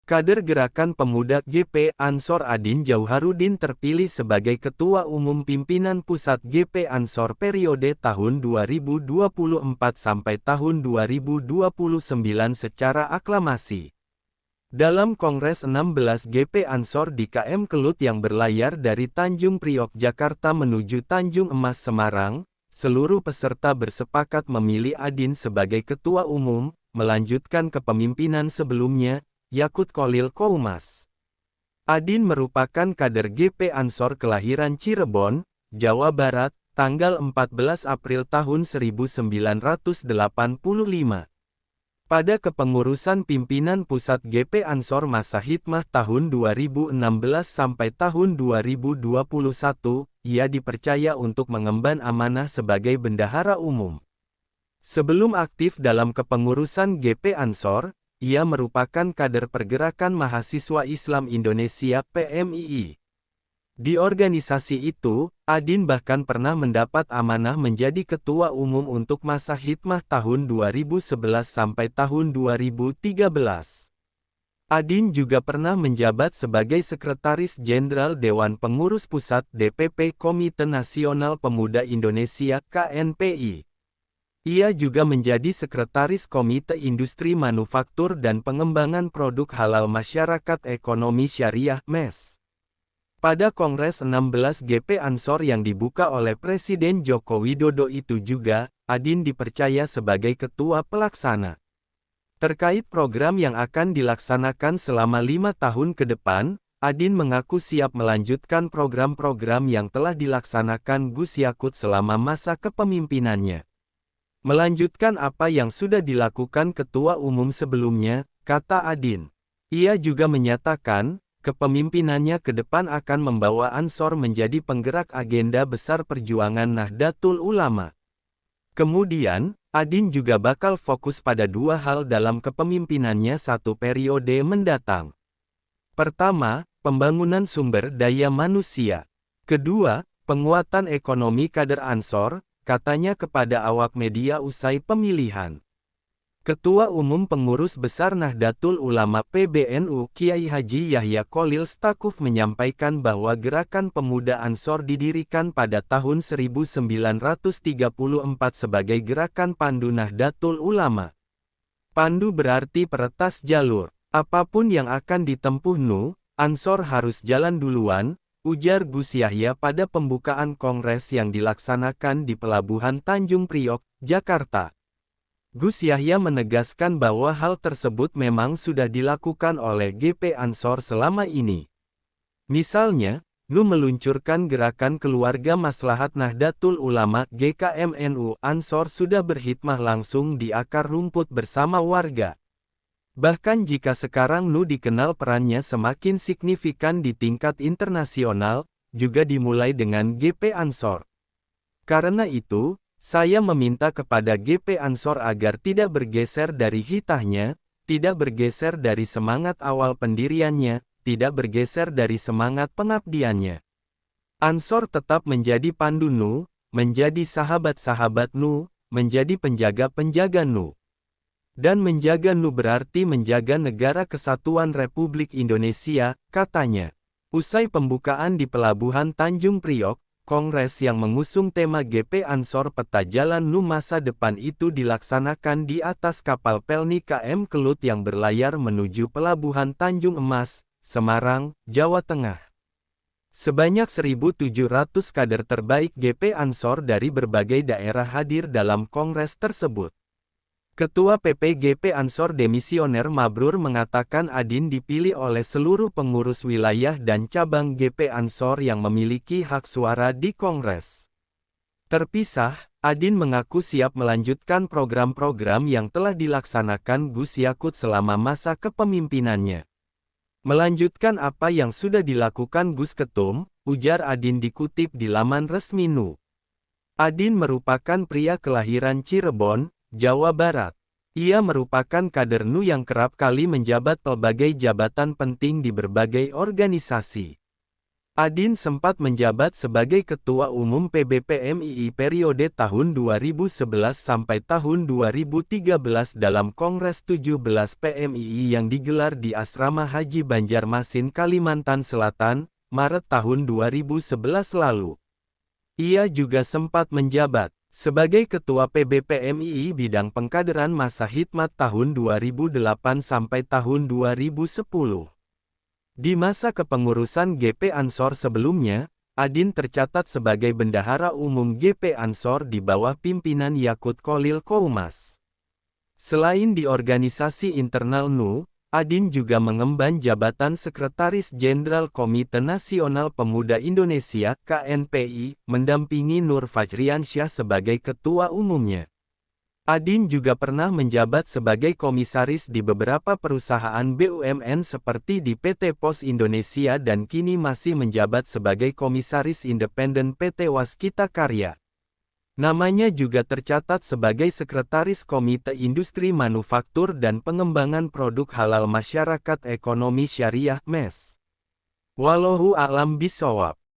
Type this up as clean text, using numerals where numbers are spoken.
Kader Gerakan Pemuda GP Ansor Adin Jauharudin terpilih sebagai Ketua Umum Pimpinan Pusat GP Ansor periode tahun 2024 sampai tahun 2029 secara aklamasi. Dalam Kongres 16 GP Ansor di KM Kelut yang berlayar dari Tanjung Priok Jakarta menuju Tanjung Emas Semarang, seluruh peserta bersepakat memilih Adin sebagai Ketua Umum, melanjutkan kepemimpinan sebelumnya, Yakut Kholil Koumas. Adin merupakan kader GP Ansor kelahiran Cirebon, Jawa Barat, tanggal 14 April tahun 1985. Pada kepengurusan pimpinan pusat GP Ansor masa hikmah tahun 2016 sampai tahun 2021, ia dipercaya untuk mengemban amanah sebagai bendahara umum. Sebelum aktif dalam kepengurusan GP Ansor, ia merupakan kader Pergerakan Mahasiswa Islam Indonesia (PMII). Di organisasi itu, Adin bahkan pernah mendapat amanah menjadi ketua umum untuk masa hikmah tahun 2011 sampai tahun 2013. Adin juga pernah menjabat sebagai Sekretaris Jenderal Dewan Pengurus Pusat DPP Komite Nasional Pemuda Indonesia (KNPI). Ia juga menjadi Sekretaris Komite Industri Manufaktur dan Pengembangan Produk Halal Masyarakat Ekonomi Syariah (MES). Pada Kongres 16 GP Ansor yang dibuka oleh Presiden Joko Widodo itu juga, Adin dipercaya sebagai Ketua Pelaksana. Terkait program yang akan dilaksanakan selama 5 tahun ke depan, Adin mengaku siap melanjutkan program-program yang telah dilaksanakan Gus Yakut selama masa kepemimpinannya. Melanjutkan apa yang sudah dilakukan Ketua Umum sebelumnya, kata Adin. Ia juga menyatakan, kepemimpinannya ke depan akan membawa Ansor menjadi penggerak agenda besar perjuangan Nahdlatul Ulama. Kemudian, Adin juga bakal fokus pada dua hal dalam kepemimpinannya satu periode mendatang. Pertama, pembangunan sumber daya manusia. Kedua, penguatan ekonomi kader Ansor, katanya kepada awak media usai pemilihan. Ketua Umum Pengurus Besar Nahdlatul Ulama PBNU Kiai Haji Yahya Kholil Stakuf menyampaikan bahwa Gerakan Pemuda Ansor didirikan pada tahun 1934 sebagai Gerakan Pandu Nahdlatul Ulama. Pandu berarti peretas jalur. Apapun yang akan ditempuh Ansor harus jalan duluan, ujar Gus Yahya pada pembukaan kongres yang dilaksanakan di Pelabuhan Tanjung Priok, Jakarta. Gus Yahya menegaskan bahwa hal tersebut memang sudah dilakukan oleh GP Ansor selama ini. Misalnya, meluncurkan Gerakan Keluarga Maslahat Nahdlatul Ulama GKMNU. Ansor sudah berkhidmah langsung di akar rumput bersama warga. Bahkan jika sekarang dikenal perannya semakin signifikan di tingkat internasional, juga dimulai dengan GP Ansor. Karena itu, saya meminta kepada GP Ansor agar tidak bergeser dari hitahnya, tidak bergeser dari semangat awal pendiriannya, tidak bergeser dari semangat pengabdiannya. Ansor tetap menjadi pandu menjadi sahabat-sahabat menjadi penjaga-penjaga Dan menjaga berarti menjaga negara kesatuan Republik Indonesia, katanya. Usai pembukaan di Pelabuhan Tanjung Priok, kongres yang mengusung tema GP Ansor Peta Jalan Masa Depan itu dilaksanakan di atas kapal Pelni KM Kelut yang berlayar menuju Pelabuhan Tanjung Emas, Semarang, Jawa Tengah. Sebanyak 1.700 kader terbaik GP Ansor dari berbagai daerah hadir dalam kongres tersebut. Ketua PPGP Ansor Demisioner Mabrur mengatakan Adin dipilih oleh seluruh pengurus wilayah dan cabang GP Ansor yang memiliki hak suara di Kongres. Terpisah, Adin mengaku siap melanjutkan program-program yang telah dilaksanakan Gus Yakut selama masa kepemimpinannya. Melanjutkan apa yang sudah dilakukan Gus Ketum, ujar Adin dikutip di laman resmi NU. Adin merupakan pria kelahiran Cirebon, Jawa Barat. Ia merupakan kader yang kerap kali menjabat pelbagai jabatan penting di berbagai organisasi. Adin sempat menjabat sebagai Ketua Umum PBPMII periode tahun 2011 sampai tahun 2013 dalam Kongres 17 PMII yang digelar di Asrama Haji Banjarmasin, Kalimantan Selatan, Maret tahun 2011 lalu. Ia juga sempat menjabat sebagai Ketua PBPMII Bidang Pengkaderan Masa Hikmat tahun 2008 sampai tahun 2010. Di masa kepengurusan GP Ansor sebelumnya, Adin tercatat sebagai Bendahara Umum GP Ansor di bawah pimpinan Yakut Kholil Koumas. Selain di organisasi internal NU, Adin juga mengemban jabatan Sekretaris Jenderal Komite Nasional Pemuda Indonesia (KNPI), mendampingi Nur Fajriansyah sebagai ketua umumnya. Adin juga pernah menjabat sebagai komisaris di beberapa perusahaan BUMN seperti di PT Pos Indonesia dan kini masih menjabat sebagai komisaris independen PT Waskita Karya. Namanya juga tercatat sebagai Sekretaris Komite Industri Manufaktur dan Pengembangan Produk Halal Masyarakat Ekonomi Syariah (MES). Wallahu a'lam bishawab.